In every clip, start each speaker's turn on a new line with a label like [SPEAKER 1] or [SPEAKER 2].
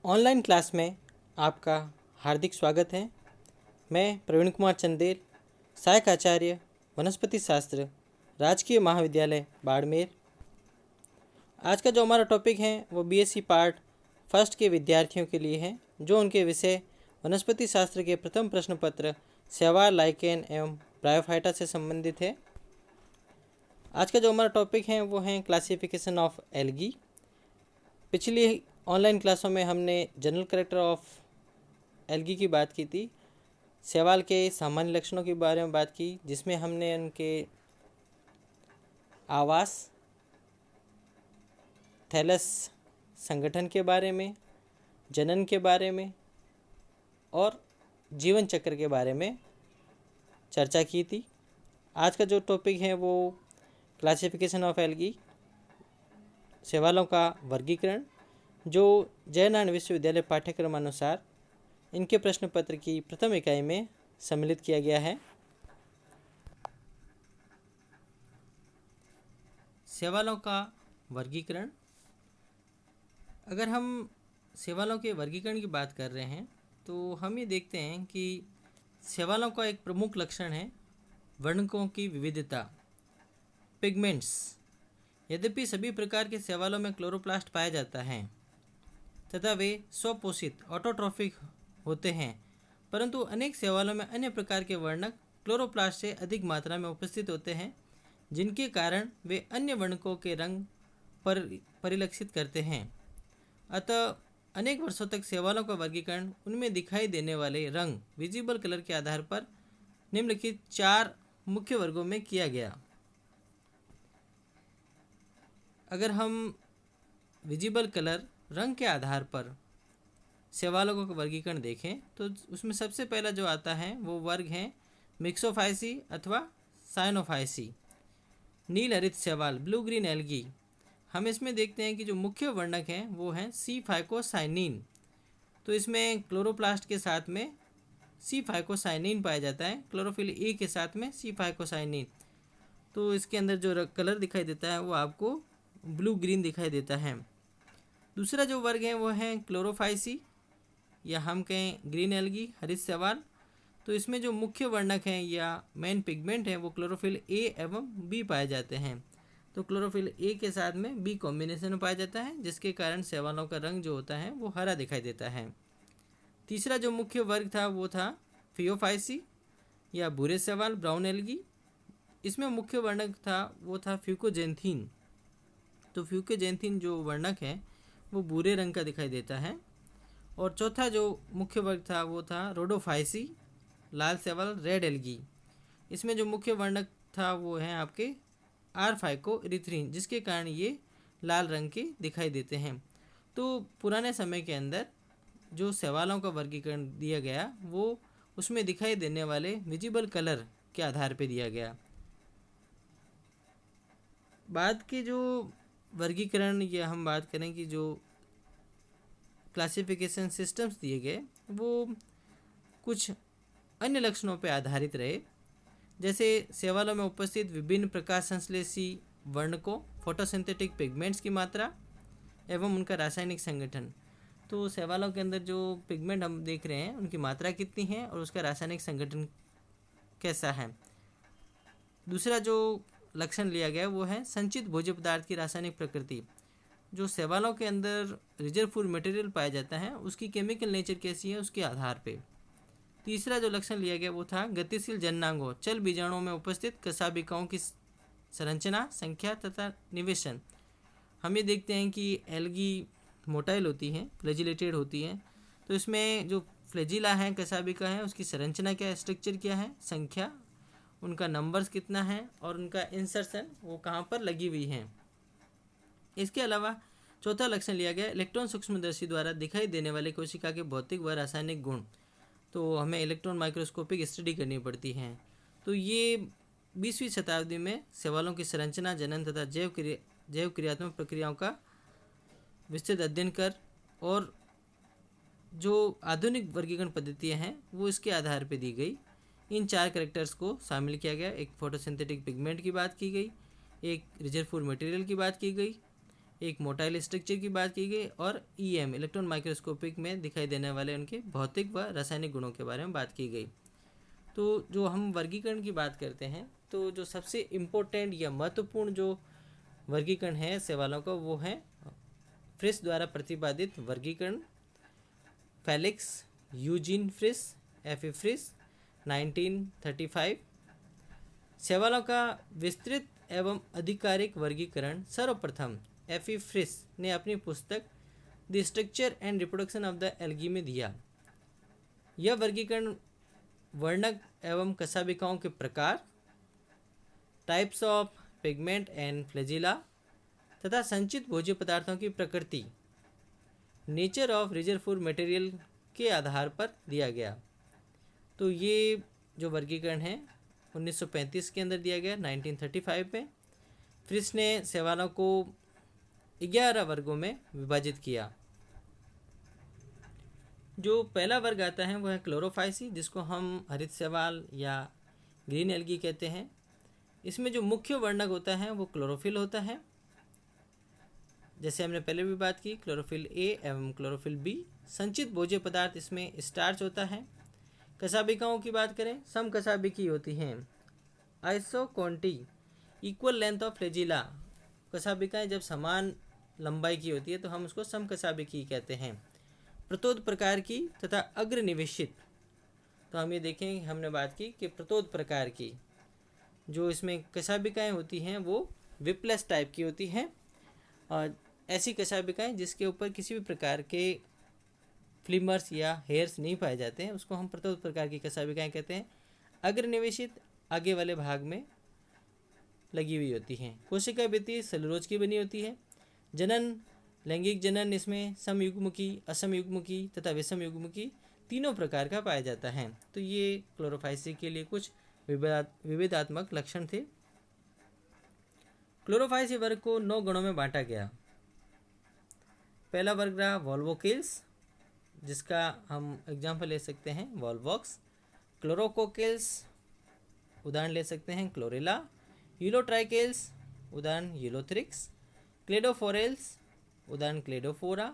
[SPEAKER 1] Online class में आपका हार्दिक स्वागत है। मैं प्रवीण कुमार चंदेल, सहायक आचार्य वनस्पति शास्त्र, राजकीय महाविद्यालय बाड़मेर। आज का जो हमारा टॉपिक है वो बीएससी पार्ट फर्स्ट के विद्यार्थियों के लिए है, जो उनके विषय वनस्पति शास्त्र के प्रथम प्रश्न पत्र शैवाल, लाइकेन एवं ब्रायोफाइटा से संबंधित है। आज का जो हमारा टॉपिक है वो है क्लासिफिकेशन ऑफ एल्गी। पिछली ऑनलाइन क्लासों में हमने जनरल कैरेक्टर ऑफ एल्गी की बात की थी, शैवाल के सामान्य लक्षणों के बारे में बात की, जिसमें हमने उनके आवास, थैलस संगठन के बारे में, जनन के बारे में और जीवन चक्र के बारे में चर्चा की थी। आज का जो टॉपिक है वो क्लासिफिकेशन ऑफ एल्गी, शैवालों का वर्गीकरण, जो जयनारायण विश्वविद्यालय पाठ्यक्रम अनुसार इनके प्रश्न पत्र की प्रथम इकाई में सम्मिलित किया गया है। शैवालों का वर्गीकरण। अगर हम शैवालों के वर्गीकरण की बात कर रहे हैं तो हम ये देखते हैं कि शैवालों का एक प्रमुख लक्षण है वर्णकों की विविधता, पिगमेंट्स। यद्यपि सभी प्रकार के शैवालों में क्लोरोप्लास्ट पाया जाता है तथा वे स्वपोषित ऑटोट्रॉफिक होते हैं, परंतु अनेक शैवालों में अन्य प्रकार के वर्णक क्लोरोप्लास्ट से अधिक मात्रा में उपस्थित होते हैं, जिनके कारण वे अन्य वर्णकों के रंग पर परिलक्षित करते हैं। अतः अनेक वर्षों तक शैवालों का वर्गीकरण उनमें दिखाई देने वाले रंग, विजिबल कलर के आधार पर निम्नलिखित 4 मुख्य वर्गों में किया गया। अगर हम विजिबल कलर, रंग के आधार पर शैवालों का वर्गीकरण देखें तो उसमें सबसे पहला जो आता है वो वर्ग है मिक्सोफाइसी अथवा साइनोफाइसी, नील हरित शैवाल, ब्लू ग्रीन एल्गी। हम इसमें देखते हैं कि जो मुख्य वर्णक हैं वो हैं सी फाइकोसाइनिन। तो इसमें क्लोरोप्लास्ट के साथ में सी फाइकोसाइनिन पाया जाता है, क्लोरोफिल ए के साथ में सी फाइकोसाइनिन। तो इसके अंदर जो कलर दिखाई देता है वो आपको ब्लू ग्रीन दिखाई देता है। दूसरा जो वर्ग है वो है क्लोरोफाइसी, या हम कहें ग्रीन एल्गी, हरित शैवाल। तो इसमें जो मुख्य वर्णक हैं या मेन पिगमेंट है वो क्लोरोफिल ए एवं बी पाए जाते हैं। तो क्लोरोफिल ए के साथ में बी कॉम्बिनेशन में पाया जाता है, जिसके कारण शैवालों का रंग जो होता है वो हरा दिखाई देता है। तीसरा जो मुख्य वर्ग था वो था फियोफाइसी या भूरे शैवाल, ब्राउन एल्गी। इसमें मुख्य वर्णक था वो था फ्यूकोजेंथीन। तो फ्यूकोजेंथीन जो वर्णक है वो भूरे रंग का दिखाई देता है। और चौथा जो मुख्य वर्ग था वो था रोडोफाइसी, लाल शैवाल, रेड एल्गी। इसमें जो मुख्य वर्णक था वो है आपके आर फाइको इरिथ्रीन, जिसके कारण ये लाल रंग के दिखाई देते हैं। तो पुराने समय के अंदर जो शैवालों का वर्गीकरण दिया गया वो उसमें दिखाई देने वाले विजिबल कलर के आधार पर दिया गया। बाद के जो वर्गीकरण या हम बात करें कि जो क्लासिफिकेशन सिस्टम्स दिए गए वो कुछ अन्य लक्षणों पर आधारित रहे, जैसे शैवालों में उपस्थित विभिन्न प्रकाश संश्लेषी वर्णकों, फोटोसिंथेटिक पिगमेंट्स की मात्रा एवं उनका रासायनिक संगठन। तो शैवालों के अंदर जो पिगमेंट हम देख रहे हैं उनकी मात्रा कितनी है और उसका रासायनिक संगठन कैसा है। दूसरा जो लक्षण लिया गया वो है संचित भोज्य पदार्थ की रासायनिक प्रकृति। जो शैवालों के अंदर रिजर्व फूड मटेरियल पाया जाता है उसकी केमिकल नेचर कैसी है उसके आधार पे। तीसरा जो लक्षण लिया गया वो था गतिशील जननांगों, चल बीजाणुओं में उपस्थित कशाभिकाओं की संरचना, संख्या तथा निवेशन। हम ये देखते हैं कि एल्गी मोटाइल होती हैं, फ्लैजिलेटेड होती हैं। तो इसमें जो फ्लैजिला है, कशाभिका है, उसकी संरचना क्या है, स्ट्रक्चर क्या है, संख्या, उनका नंबर्स कितना है और उनका इंसर्शन वो कहाँ पर लगी हुई है। इसके अलावा चौथा लक्षण लिया गया इलेक्ट्रॉन सूक्ष्मदर्शी द्वारा दिखाई देने वाले कोशिका के भौतिक व रासायनिक गुण। तो हमें इलेक्ट्रॉन माइक्रोस्कोपिक स्टडी करनी पड़ती है। तो ये 20वीं शताब्दी में शैवालों की संरचना, जनन तथा जैव क्रियात्मक प्रक्रियाओं का विस्तृत अध्ययन कर और जो आधुनिक वर्गीकरण पद्धतियाँ हैं वो इसके आधार पर दी गई। इन 4 कैरेक्टर्स को शामिल किया गया। एक फोटोसिंथेटिक पिगमेंट की बात की गई, एक रिजर्व फूड मटेरियल की बात की गई, एक मोटाइल स्ट्रक्चर की बात की गई और ईएम इलेक्ट्रॉन माइक्रोस्कोपिक में दिखाई देने वाले उनके भौतिक व रासायनिक गुणों के बारे में बात की गई। तो जो हम वर्गीकरण की बात करते हैं तो जो सबसे इम्पोर्टेंट या महत्वपूर्ण जो वर्गीकरण है शैवालों का वो है फ्रिस द्वारा प्रतिपादित वर्गीकरण, फेलिक्स यूजीन फ्रिस एफी फ्रिस 1935। शैवालों का विस्तृत एवं आधिकारिक वर्गीकरण सर्वप्रथम एफी फ्रिस ने अपनी पुस्तक the structure and reproduction of the algae में दिया। यह वर्गीकरण वर्णक एवं कशाभिकाओं के प्रकार, types of pigment and flagella तथा संचित भोज्य पदार्थों की प्रकृति, nature of reserve food material के आधार पर दिया गया। तो ये जो वर्गीकरण है 1935 के अंदर दिया गया 1935 में। फ्रिस ने शैवालों को 11 वर्गों में विभाजित किया। जो पहला वर्ग आता है वह है क्लोरोफाइसी, जिसको हम हरित शैवाल या ग्रीन एल्गी कहते हैं। इसमें जो मुख्य वर्णक होता है वो क्लोरोफिल होता है। जैसे हमने पहले भी बात की, क्लोरोफिल ए एवं क्लोरोफिल बी। संचित भोज्य पदार्थ इसमें स्टार्च होता है। कशाभिकाओं की बात करें, सम कशाभिकी होती हैं। आइसोकोंटी इक्वल लेंथ ऑफ फ्लैजिला, कशाभिकाएं जब समान लंबाई की होती है तो हम उसको सम कशाभिकी कहते हैं। प्रतोद प्रकार की तथा अग्र निवेशित, तो हम ये देखें हमने बात की कि प्रतोद प्रकार की जो इसमें कशाभिकाएं होती हैं वो विप्लस टाइप की होती हैं और ऐसी कशाभिकाएं जिसके ऊपर किसी भी प्रकार के फ्लिमर्स या हेयर्स नहीं पाए जाते हैं उसको हम प्रतोद प्रकार की कशाभिकाएं कहते हैं। अग्र निवेशित आगे वाले भाग में लगी हुई होती हैं। कोशिका भित्ति सेलुलोज की बनी होती है। जनन लैंगिक जनन इसमें समयुग्मकी, असमयुग्मकी तथा विषमयुग्मकी तीनों प्रकार का पाया जाता है। तो ये क्लोरोफाइसी के लिए कुछ विविधात्मक लक्षण थे। क्लोरोफाइसी वर्ग को 9 गणों में बांटा गया। पहला वर्ग रहा वॉल्वोकेल्स, जिसका हम एग्जाम्पल ले सकते हैं वॉल्वॉक्स। क्लोरोकोकेल्स उदाहरण ले सकते हैं क्लोरेला। यूलोट्राइकेल्स उदाहरण यूलोथ्रिक्स। क्लेडोफोरेल्स उदाहरण क्लेडोफोरा।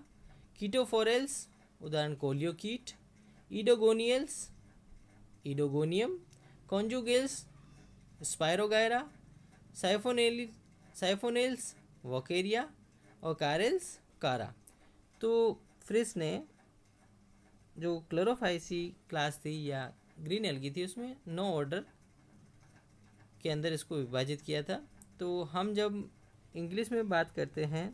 [SPEAKER 1] कीटोफोरेल्स उदाहरण कोलियोकीट। ईडोगोनियल्स ईडोगोनियम। कॉन्जुगेल्स स्पायरोगायरा। साइफोनेल्स वोकेरिया और कारेल्स कारा। तो फ्रिस ने जो क्लोरोफाइसी क्लास थी या ग्रीन एल्गी थी उसमें 9 ऑर्डर के अंदर इसको विभाजित किया था। तो हम जब इंग्लिश में बात करते हैं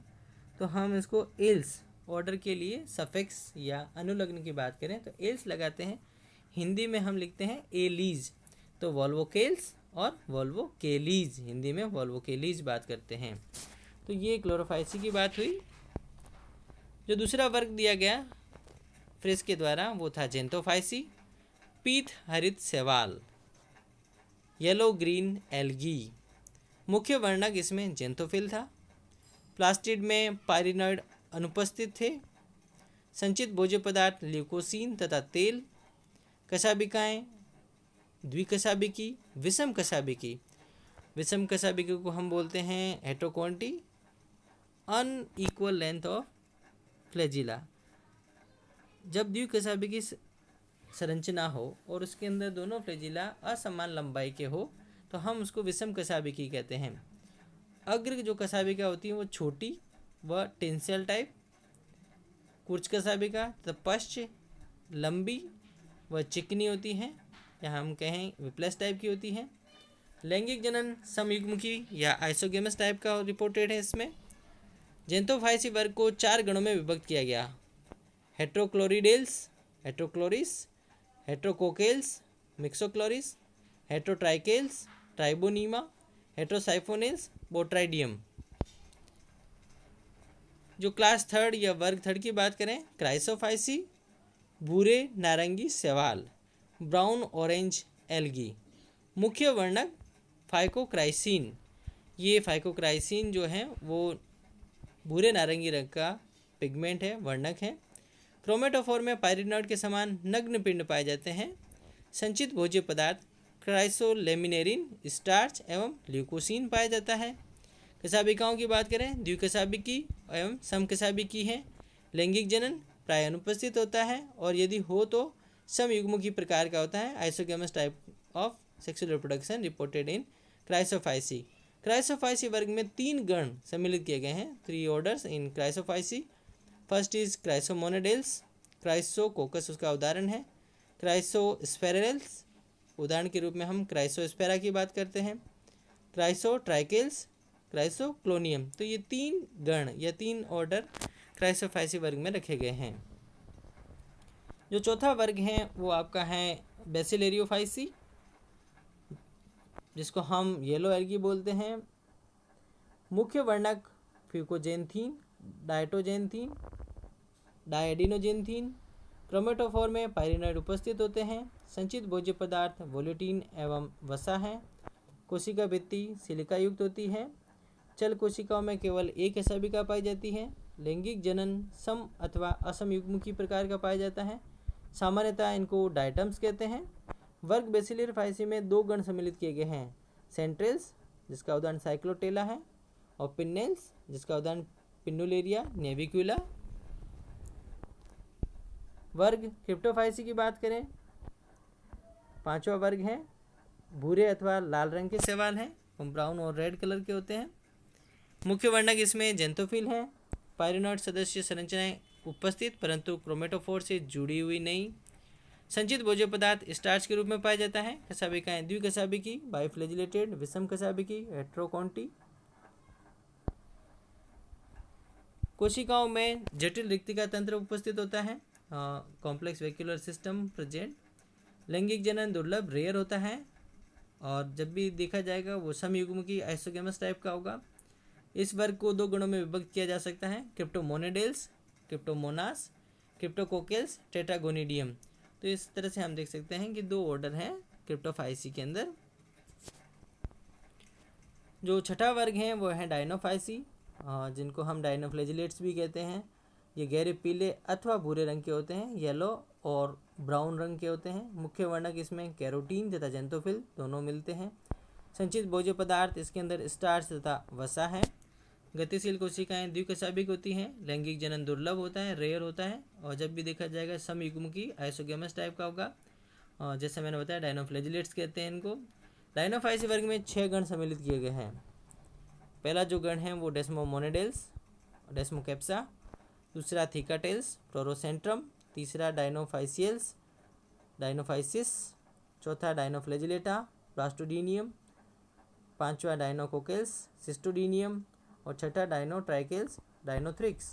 [SPEAKER 1] तो हम इसको एल्स ऑर्डर के लिए सफिक्स या अनुलग्न की बात करें तो एल्स लगाते हैं। हिंदी में हम लिखते हैं एलीज, तो वॉल्वोकेल्स और वॉल्वोकेलीज, हिंदी में वॉल्वोकेलीज बात करते हैं। तो ये क्लोरोफाइसी की बात हुई। जो दूसरा वर्ग दिया गया फ्रिस के द्वारा वो था जेंथोफाइसी, पीत हरित शैवाल, येलो ग्रीन एल्गी। मुख्य वर्णक इसमें जेंथोफिल था। प्लास्टिड में पायरिनॉइड अनुपस्थित थे। संचित भोज्य पदार्थ ल्यूकोसिन तथा तेल। कशाभिकाएं द्विकशाभिकी, विषम कशाभिकी। विषम कशाभिकी को हम बोलते हैं हेट्रोकोंटी। अनइक्वल लेंथ ऑफ फ्लैजिला, जब द्विकशाभिकी संरचना हो और उसके अंदर दोनों फ्लैजिला असमान लंबाई के हो तो हम उसको विषम कशाभिकी कहते हैं। अग्र जो कशाभिका होती है वो छोटी व टेंसियल टाइप, कुर्च कशाभिका तथा पश्च लंबी व चिकनी होती हैं या हम कहें विप्लस टाइप की होती हैं। लैंगिक जनन समयुग्मकी या आइसोगेमस टाइप का रिपोर्टेड है। इसमें जेंथोफाइसी वर्ग को 4 गणों में विभक्त किया गया। हेट्रोक्लोरिडेल्स हेट्रोक्लोरिस, हेट्रोकोकेल्स मिक्सोक्लोरिस, हेट्रोट्राइकेल्स ट्राइबोनीमा, हेट्रोसाइफोनेल्स बोट्राइडियम। जो क्लास 3 या वर्ग 3 की बात करें, क्राइसोफाइसी भूरे नारंगी शैवाल, ब्राउन ऑरेंज एल्गी। मुख्य वर्णक फाइकोक्राइसिन, ये फाइकोक्राइसिन जो है वो भूरे नारंगी रंग का पिगमेंट है, वर्णक है। क्रोमेटोफोर में पायरिनॉइड के समान नग्न पिंड पाए जाते हैं। संचित भोज्य पदार्थ क्राइसोलेमिनेरिन, स्टार्च एवं ल्यूकोसिन पाया जाता है। कशाभिकाओं की बात करें, द्विकशाभिकी एवं समकशाभिकी है। लैंगिक जनन प्राय अनुपस्थित होता है और यदि हो तो समयुग्मकी प्रकार का होता है। Isogamous type of sexual reproduction reported in Chrysophyceae. Chrysophyceae वर्ग में 3 गण सम्मिलित किए गए हैं, 3 orders in Chrysophyceae. First is Chrysomonadales, Chrysococcus उसका उदाहरण है। क्राइसोस्पेरेल्स, उदाहरण के रूप में हम क्राइसोस्पेरा की बात करते हैं। क्राइसोट्राइकेल्स, क्राइसोक्लोनियम। तो ये 3 गण या 3 ऑर्डर क्राइसोफाइसी वर्ग में रखे गए हैं। जो चौथा वर्ग है वो आपका है बेसिलेरियोफाइसी, जिसको हम येलो एल्गी बोलते हैं। मुख्य वर्णक फ्यूकोजेंथीन, डायटोजेंथीन, डायएडिनोजेंथीन। क्रोमेटोफोर में पायरिनॉइड उपस्थित होते हैं। संचित भोज्य पदार्थ वोल्यूटिन एवं वसा है। कोशिका भित्ति सिलिका युक्त होती है। चल कोशिकाओं में केवल एक कशाभिका पाई जाती है। लैंगिक जनन सम अथवा असम युग्मकी प्रकार का पाया जाता है। सामान्यतः इनको डायटम्स कहते हैं। वर्ग बेसिलेरियोफाइसी में 2 गण सम्मिलित किए गए हैं, सेंट्रेल्स जिसका उदाहरण साइक्लोटेला है और पिन्नेल्स जिसका उदाहरण पिन्नुलेरिया नेविक्यूला। वर्ग क्रिप्टोफाइसी की बात करें, 5वां वर्ग है भूरे अथवा लाल रंग के शैवाल हैं, ब्राउन और रेड कलर के होते हैं। मुख्य वर्णक इसमें जेंथोफिल है। पायरिनॉइड सदस्य संरचनाएं उपस्थित परंतु क्रोमेटोफोर से जुड़ी हुई नहीं। संचित भोज्य पदार्थ स्टार्च के रूप में पाया जाता है। कशाभिकाएं द्विकशाभिकी, बाइफ्लैजिलेटेड, विषम कशाभिकी, हेट्रोकॉन्टी। कोशिकाओं में जटिल रिक्तिका तंत्र उपस्थित होता है, कॉम्प्लेक्स वैक्यूलर सिस्टम प्रेजेंट। लैंगिक जनन दुर्लभ रेयर होता है और जब भी देखा जाएगा वो समयुग्मकी आइसोगेमस टाइप का होगा। इस वर्ग को 2 गणों में विभक्त किया जा सकता है, क्रिप्टोमोनेडेल्स, क्रिप्टोमोनास, क्रिप्टोकोकेल्स, टेट्रागोनिडियम। तो इस तरह से हम देख सकते हैं कि 2 ऑर्डर हैं क्रिप्टोफाइसी के अंदर। जो छठा वर्ग है वो है डायनोफाइसी, जिनको हम डायनोफ्लैजिलेट्स भी कहते हैं। ये गहरे पीले अथवा भूरे रंग के होते हैं, येलो और ब्राउन रंग के होते हैं। मुख्य वर्णक इसमें कैरोटीन तथा जेंथोफिल दोनों मिलते हैं। संचित भोज्य पदार्थ इसके अंदर स्टार्च तथा वसा है। गतिशील कोशिकाएं द्विकशाभिक होती हैं। लैंगिक जनन दुर्लभ होता है, रेयर होता है और जब भी देखा जाएगा समयुग्मकी आइसोगेमस टाइप का होगा। जैसे मैंने बताया डायनोफ्लैजिलेट्स कहते हैं इनको। डायनोफाइसी वर्ग में 6 गण सम्मिलित किए गए हैं। पहला जो गण है वो डेस्मोमोनेडेल्स, डेस्मोकेप्सा। दूसरा थीकाटेल्स, प्रोरोसेंट्रम। तीसरा डायनोफाइसियल्स, डायनोफाइसिस। चौथा डायनोफ्लैजिलेटा, प्लास्टोडीनियम। 5वां डायनोकोकेल्स, सिस्टोडीनियम। और छठा डायनोट्राइकेल्स, डायनोथ्रिक्स।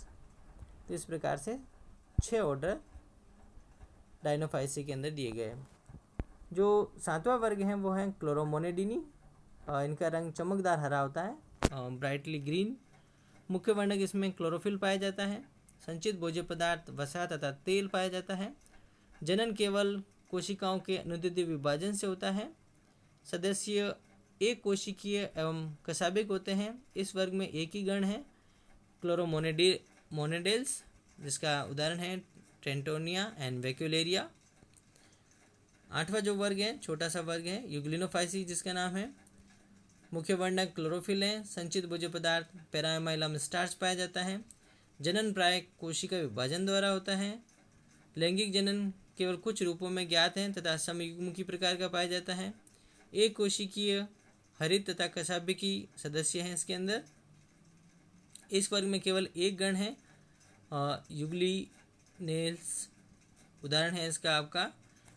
[SPEAKER 1] तो इस प्रकार से 6 ऑर्डर डायनोफाइसी के अंदर दिए गए। जो 7वां वर्ग है वो है क्लोरोमोनेडिनी। इनका रंग चमकदार हरा होता है, ब्राइटली ग्रीन। मुख्य वर्णक इसमें क्लोरोफिल पाया जाता है। संचित भोज्य पदार्थ वसा तथा तेल पाया जाता है। जनन केवल कोशिकाओं के अनुदित विभाजन से होता है। सदस्य एक कोशिकीय एवं कशाभिक होते हैं। इस वर्ग में एक ही गण है, क्लोरोमोनेडेल्स, जिसका उदाहरण है ट्रेंटोनिया एंड वैक्यूलेरिया। 8वां जो वर्ग है छोटा सा वर्ग है यूग्लिनोफाइसी, जिसका नाम है। मुख्य वर्णक क्लोरोफिल है। संचित भोज्य पदार्थ पैरामाइलम स्टार्च पाया जाता है। जनन प्राय कोशिका विभाजन द्वारा होता है। लैंगिक जनन केवल कुछ रूपों में ज्ञात हैं तथा समयुग्मकी प्रकार का पाया जाता है। एक कोशिकीय हरित तथा कशाभिकी सदस्य हैं इसके अंदर। इस वर्ग में केवल एक गण है, यूग्लिनेल्स। उदाहरण है इसका आपका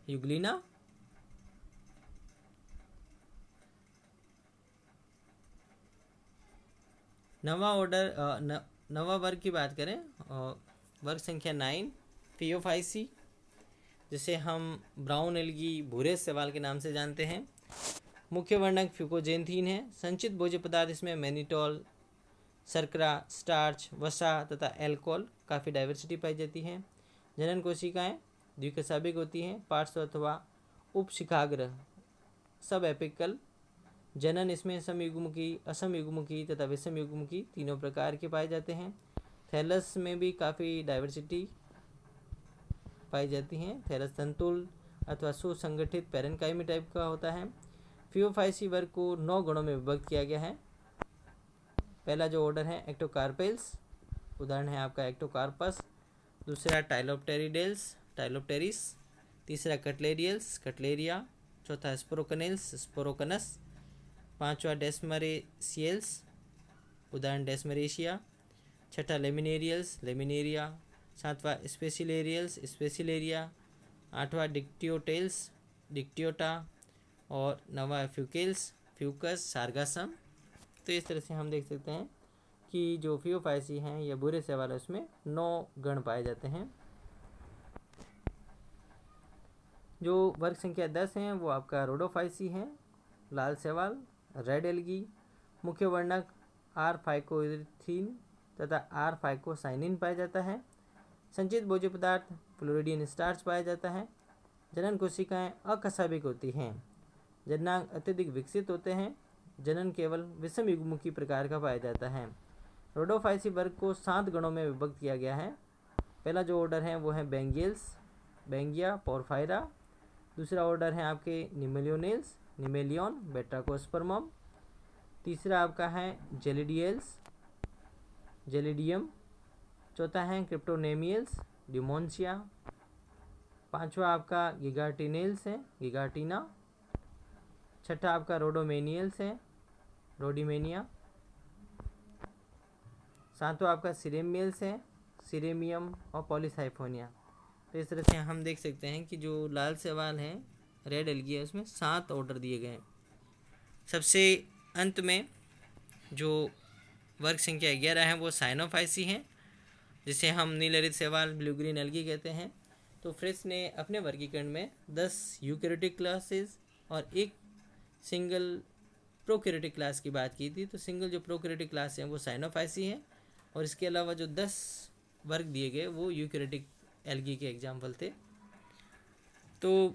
[SPEAKER 1] यूग्लिना। नवा वर्ग की बात करें, वर्ग संख्या 9 थियोफाइसी, जिसे हम ब्राउन एल्गी भूरे शैवाल के नाम से जानते हैं। मुख्य वर्णक फ्यूकोजेंथीन है। संचित भोज्य पदार्थ इसमें मैनिटोल, शर्करा, स्टार्च, वसा तथा एल्कोहल, काफ़ी डाइवर्सिटी पाई जाती है। जनन कोशिकाएं द्विकशाभिक होती हैं। पार्श्व अथवा उपशिखाग्र सब एपिकल। जनन इसमें समयुग्मकी, असमयुग्मकी तथा विषमयुग्मकी तीनों प्रकार के पाए जाते हैं। थैलस में भी काफ़ी डाइवर्सिटी पाई जाती हैं। थैलस तंतुल अथवा सुसंगठित पैरेनकाइमी टाइप का होता है। थियोफाइसी वर्ग को 9 गणों में विभक्त किया गया है। पहला जो ऑर्डर है एक्टोकार्पेल्स, उदाहरण है आपका एक्टोकार्पस। दूसरा टाइलोप्टेरिस। तीसरा कटलेरियल्स, कटलेरिया। चौथा स्पोरोकनेल्स, स्पोरोकनस। पांचवा डेस्मरेसियल्स, उदाहरण डेस्मरेशिया। छठा लेमिनेरियल्स, लेमिनेरिया। सातवां स्पेसिलेरियल्स, स्पेसिलेरिया। आठवां डिक्टियोटेल्स, डिक्टियोटा। और नवा फ्यूकेल्स, फ्यूकस, सार्गासम। तो इस तरह से हम देख सकते हैं कि जो फियोफाइसी हैं या बुरे शैवाल है उसमें 9 गण पाए जाते हैं। जो वर्ग संख्या 10 हैं वो आपका रोडोफाइसी हैं, लाल शैवाल, रेड एल्गी। मुख्य वर्णक आर फाइकोइरिथीन तथा आर फाइकोसाइनिन पाया जाता है। संचित भोज्य पदार्थ फ्लोरिडियन स्टार्च पाया जाता है। जनन कोशिकाएं अकशाभिक होती हैं। जननांग अत्यधिक विकसित होते हैं। जनन केवल विषम युग्ममुखी प्रकार का पाया जाता है। रोडोफाइसी वर्ग को 7 गणों में विभक्त किया गया है। पहला जो ऑर्डर है वो है बेंगियल्स, बेंगिया, पोरफायरा। दूसरा ऑर्डर है आपके निमेलियोनेल्स, निमेलियन, बेट्राकोस्पर्मम। तीसरा आपका है जेलिडियल्स, जेलिडियम। चौथा है क्रिप्टोनेमियल्स, डिमोन्सिया। पांचवा आपका गिगार्टिनेल्स है, गिगार्टिना। छठा आपका रोडोमेनियल्स है, रोडिमेनिया। सातवां आपका सिरेमियल्स है, सिरेमियम और पॉलीसाइफोनिया। तो इस तरह से हम देख सकते हैं कि जो लाल शैवाल है, रेड एल्गी है, उसमें 7 ऑर्डर दिए गए हैं। सबसे अंत में जो वर्ग संख्या 11 है वो साइनोफाइसी है, जिसे हम नीलहरित शैवाल, ब्लू ग्रीन एल्गी कहते हैं। तो फ्रिस ने अपने वर्गीकरण में 10 यूकैरियोटिक क्लासेस और एक सिंगल प्रोकैरियोटिक क्लास की बात की थी। तो सिंगल जो प्रोकैरियोटिक क्लास है वो साइनोफाइसी है, और इसके अलावा जो 10 वर्ग दिए गए वो यूकैरियोटिक एल्गी के एग्जाम्पल थे। तो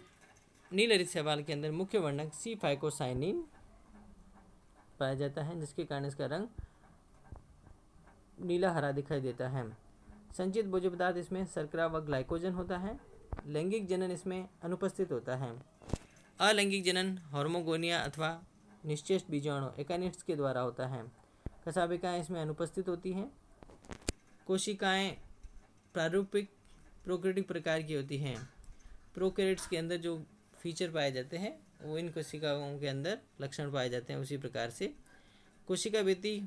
[SPEAKER 1] नीलहरित शैवाल के अंदर मुख्य वर्णक सी फाइकोसाइनिन पाया जाता है, जिसके कारण इसका रंग नीला हरा दिखाई देता है। संचित भोज्य पदार्थ इसमें शर्करा व ग्लाइकोजन होता है। लैंगिक जनन इसमें अनुपस्थित होता है। अलैंगिक जनन हार्मोगोनिया अथवा निश्चेष्ट बीजाणु एकानिट्स के द्वारा होता है। कशाभिकाएँ इसमें अनुपस्थित होती हैं। कोशिकाएं प्रारूपिक प्रोकैरियोटिक प्रकार की होती हैं। प्रोकैरियोट्स के अंदर जो फीचर पाए जाते हैं वो इन कोशिकाओं के अंदर लक्षण पाए जाते हैं। उसी प्रकार से कोशिका भित्ति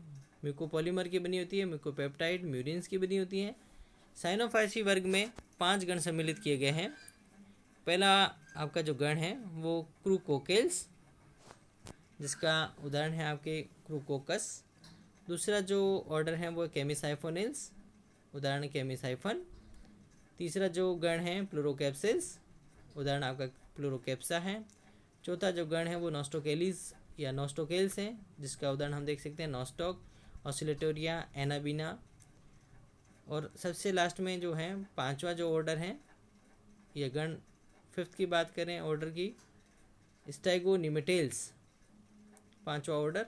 [SPEAKER 1] म्यूकोपॉलीमर की बनी होती है, म्यूकोपेप्टाइड, म्यूरिन्स की बनी होती है। साइनोफाइसी वर्ग में 5 गण सम्मिलित किए गए हैं। पहला आपका जो गण है वो क्रूकोकेल्स, जिसका उदाहरण है आपके क्रूकोकस। दूसरा जो ऑर्डर है वो केमिसाइफोनेल्स, उदाहरण केमिसाइफन। तीसरा जो गण है प्लूरोकैप्सिस, उदाहरण आपका प्लूरोकैप्सा है। चौथा जो गण है वो नोस्टोकेलिस या नोस्टोकेल्स है, जिसका उदाहरण हम देख सकते हैं नोस्टॉक, ऑसिलेटोरिया, एनाबिना। और सबसे लास्ट में जो है 5वां जो ऑर्डर है, यह गण 5th की बात करें ऑर्डर की, स्टाइगोनिमेटेल्स, 5वां ऑर्डर,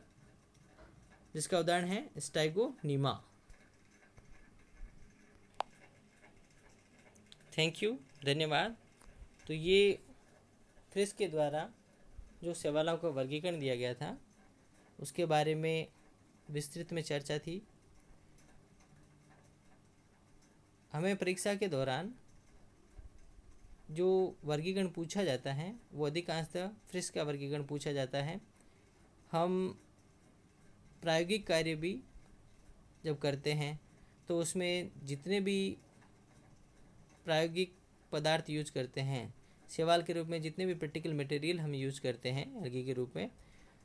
[SPEAKER 1] जिसका उदाहरण है स्टाइगोनीमा। थैंक यू, धन्यवाद। तो ये फ्रिस के द्वारा जो शैवालों का वर्गीकरण दिया गया था उसके बारे में विस्तृत में चर्चा थी। हमें परीक्षा के दौरान जो वर्गीकरण पूछा जाता है वो अधिकांशतः फ्रिस का वर्गीकरण पूछा जाता है। हम प्रायोगिक कार्य भी जब करते हैं तो उसमें जितने भी प्रायोगिक पदार्थ यूज करते हैं शैवाल के रूप में, जितने भी प्रैक्टिकल मटेरियल हम यूज करते हैं एल्गी के रूप में,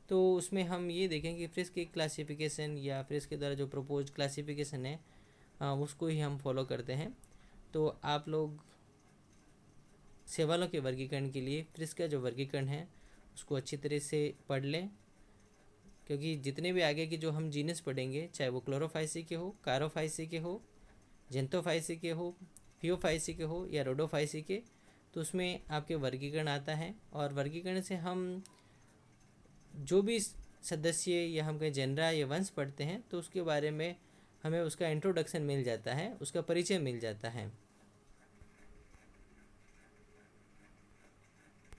[SPEAKER 1] तो उसमें हम ये देखें कि फ्रिस की क्लासिफिकेशन या फ्रिस के द्वारा जो प्रपोज क्लासिफिकेशन है उसको ही हम फॉलो करते हैं। तो आप लोग शैवालों के वर्गीकरण के लिए फ्रिस का जो वर्गीकरण है उसको अच्छी तरह से पढ़ लें, क्योंकि जितने भी आगे के जो हम जीनस पढ़ेंगे, चाहे वो क्लोरोफाइसी के हो, कारोफाइसी के हो, जेंथोफाइसी के हो, फियोफाइसी के हो या रोडोफाइसी के, तो उसमें आपके वर्गीकरण आता है। और वर्गीकरण से हम जो भी सदस्य या हम कहें जेनरा या वंश पढ़ते हैं तो उसके बारे में हमें उसका इंट्रोडक्शन मिल जाता है, उसका परिचय मिल जाता है।